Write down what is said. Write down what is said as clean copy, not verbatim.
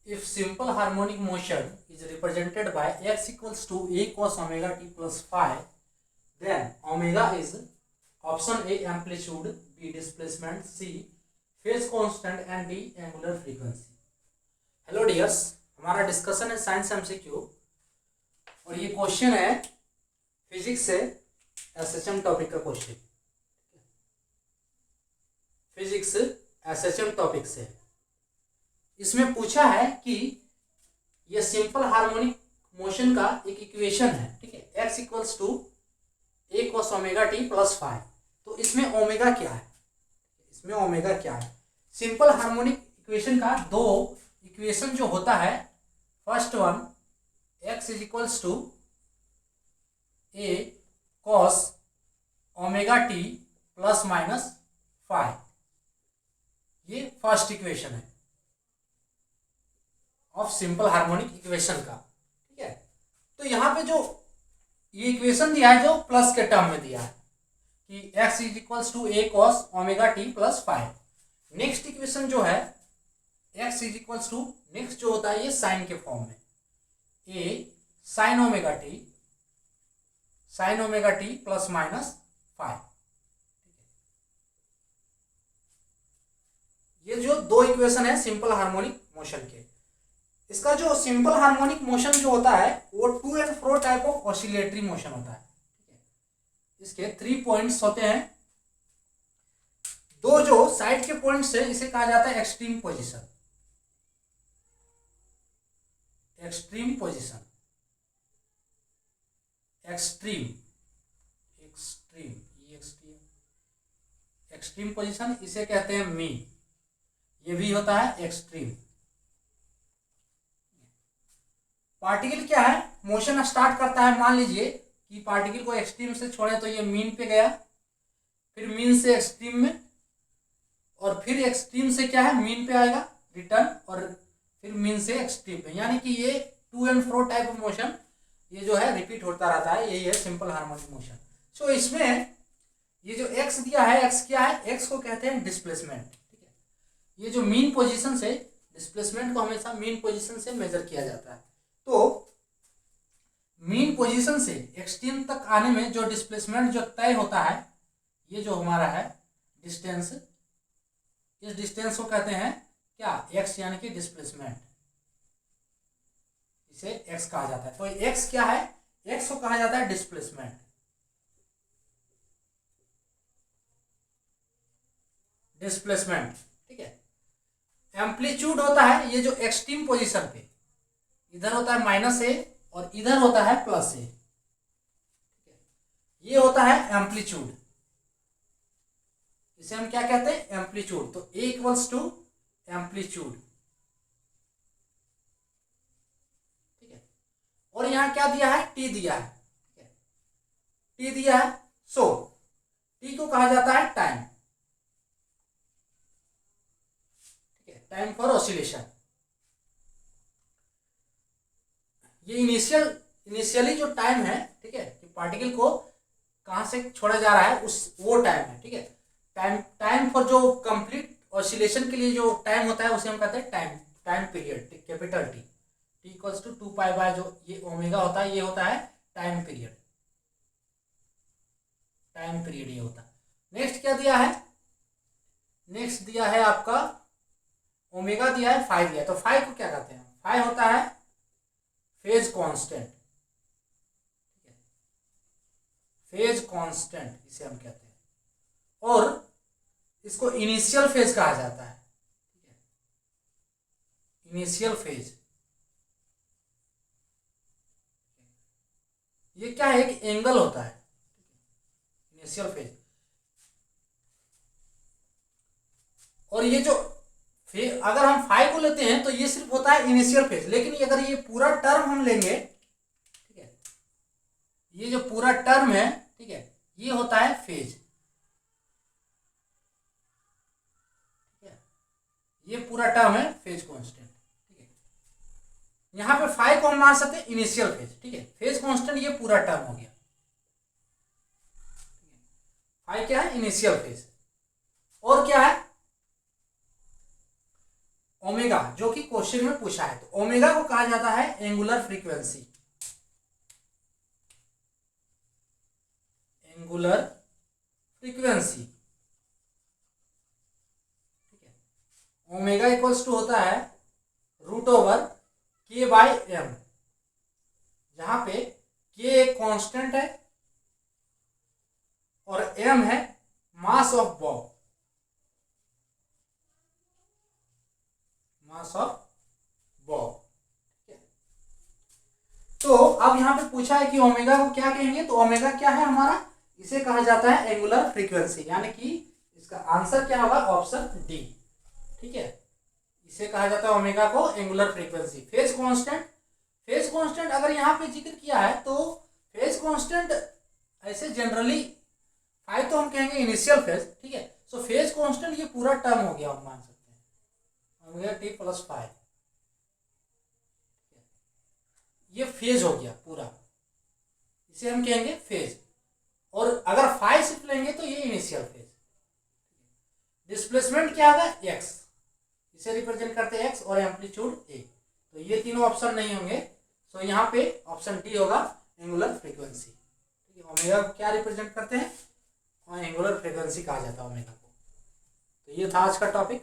if simple harmonic motion is represented by x equals to a cos omega t plus phi, then omega is option A amplitude, B displacement, C phase constant and D angular frequency. Hello dears, हमारा discussion है science MCQ और ये question है physics से SHM topic का question. Physics SHM topic से इसमें पूछा है कि ये सिंपल हार्मोनिक मोशन का एक इक्वेशन है, ठीक है, x equals to a cos omega t plus five. तो इसमें ओमेगा क्या है, इसमें ओमेगा क्या है? सिंपल हार्मोनिक इक्वेशन का दो इक्वेशन जो होता है, first one x is equals to a cos omega t plus minus five, ये फर्स्ट इक्वेशन है ऑफ सिंपल हार्मोनिक इक्वेशन का, ठीक है। तो यहाँ पे जो ये इक्वेशन दिया है, जो प्लस के टर्म में दिया है कि x is equals to a cos omega t plus five. Next equation जो है x is equals to, next जो होता है ये साइन के फॉर्म में, a sine omega t plus minus five. ये जो दो इक्वेशन है सिंपल हार्मोनिक मोशन के, इसका जो सिंपल हार्मोनिक मोशन जो होता है वो to and fro type of oscillatory motion होता है, ठीक है। इसके 3 पॉइंट्स होते हैं, दो जो साइड के पॉइंट्स है इसे कहा जाता है extreme position, extreme position, extreme position इसे कहते हैं मीन, ये भी होता है एक्सट्रीम। पार्टिकल क्या है, मोशन स्टार्ट करता है, मान लीजिए कि पार्टिकल को एक्सट्रीम से छोड़े तो ये मीन पे गया, फिर मीन से एक्सट्रीम में, और फिर एक्सट्रीम से क्या है मीन पे आएगा रिटर्न, और फिर मीन से एक्सट्रीम पे, यानी कि ये to and fro type of motion ये जो है रिपीट होता रहता है, यही है सिंपल हार्मोनिक मोशन। सो इसमें ये जो x दिया है, x क्या है, x को कहते हैं डिस्प्लेसमेंट, ठीक है। ये जो मीन पोजीशन से, डिस्प्लेसमेंट को हमेशा मीन पोजीशन से मेजर किया जाता है। तो मीन पोजीशन से एक्सट्रीम तक आने में जो डिस्प्लेसमेंट जो तय होता है, ये जो हमारा है डिस्टेंस, इस डिस्टेंस को कहते हैं क्या, x, यानी कि डिस्प्लेसमेंट, इसे x कहा जाता है। तो x क्या है, x को कहा जाता है डिस्प्लेसमेंट, ठीक है। एम्पलीट्यूड होता है ये जो एक्सट्रीम पोजीशन पे, इधर होता है माइनस ए और इधर होता है प्लस ए, ये होता है एम्पलीट्यूड, इसे हम क्या कहते हैं, एम्पलीट्यूड। तो ए इक्वल्स टू एम्पलीट्यूड, ठीक है। और यहां क्या दिया है, टी दिया है, ठीक है, टी दिया है। सो टी को कहा जाता है टाइम, ठीक है, टाइम फॉर ऑसिलेशन। ये इनिशियली जो टाइम है, ठीक है, कि पार्टिकल को कहां से छोड़ा जा रहा है वो टाइम है, ठीक है। टाइम फॉर जो कंप्लीट ऑसिलेशन के लिए जो टाइम होता है उसे हम कहते हैं time period, capital T, T equals to 2 pi by जो ये ओमेगा होता है, ये होता है टाइम पीरियड, ये होता है। नेक्स्ट क्या दिया है, नेक्स्ट दिया है आपका ओमेगा दिया है, फाइव दिया है। तो फाइव को क्या कहते हैं, फाइव होता है फेज कांस्टेंट, ठीक है, फेज कांस्टेंट इसे हम कहते हैं, और इसको इनिशियल फेज कहा जाता है, ठीक है, इनिशियल फेज। ये क्या है, एक एंगल होता है, इनिशियल फेज। और ये जो अगर हम फाइव को लेते हैं तो ये सिर्फ होता है इनिशियल फेज, लेकिन अगर ये पूरा टर्म हम लेंगे, ठीक है, ये जो पूरा टर्म है, ठीक है, ये होता है फेज, ठीक है, ये पूरा टर्म है फेज कांस्टेंट, ठीक है। यहां पे फाइव को हम मान सकते हैं इनिशियल फेज, ठीक है, फेज कांस्टेंट ये पूरा टर्म हो गया, फाइव क्या है, इनिशियल फेज। और क्या है, ओमेगा, जो कि क्वेश्चन में पूछा है, तो ओमेगा को कहा जाता है एंगुलर फ्रीक्वेंसी। एंगुलर फ्रीक्वेंसी, ठीक है। ओमेगा इक्वल्स टू होता है √k/m, जहां पे k एक कांस्टेंट है और m है mass of Bob, mass of Bob. तो अब यहां पे पूछा है कि ओमेगा को क्या कहेंगे, तो ओमेगा क्या है हमारा, इसे कहा जाता है एंगुलर फ्रीक्वेंसी, यानी कि इसका आंसर क्या होगा, ऑप्शन डी, ठीक है। इसे कहा जाता है ओमेगा को angular frequency. Phase constant, phase constant अगर यहाँ पे जिक्र किया है तो फेज कांस्टेंट ऐसे जनरली फाइव तो हम कहेंगे इनिशियल फेज, ठीक है। सो फेज कांस्टेंट ये पूरा टर्म हो गया, हम मान सकते हैं ओमेगा टी प्लस 5, ये फेज हो गया पूरा, इसे हम कहेंगे फेज। और अगर 5 शिफ्ट लेंगे तो ये इनिशियल फेज। डिस्प्लेसमेंट क्या होगा, एक्स, इसे रिप्रेजेंट करते हैं एक्स, और एम्पलीट्यूड ए, तो ये तीनों ऑप्शन नहीं होंगे। सो यहाँ पे ऑप्शन डी होगा एंगुलर फ्रीक्वेंसी, ठीक है। ओमेगा को क्या रिप्रेजेंट करते हैं, एंगुलर फ्रीक्वेंसी कहा जाता है ओमेगा को। तो ये था आज का टॉपिक।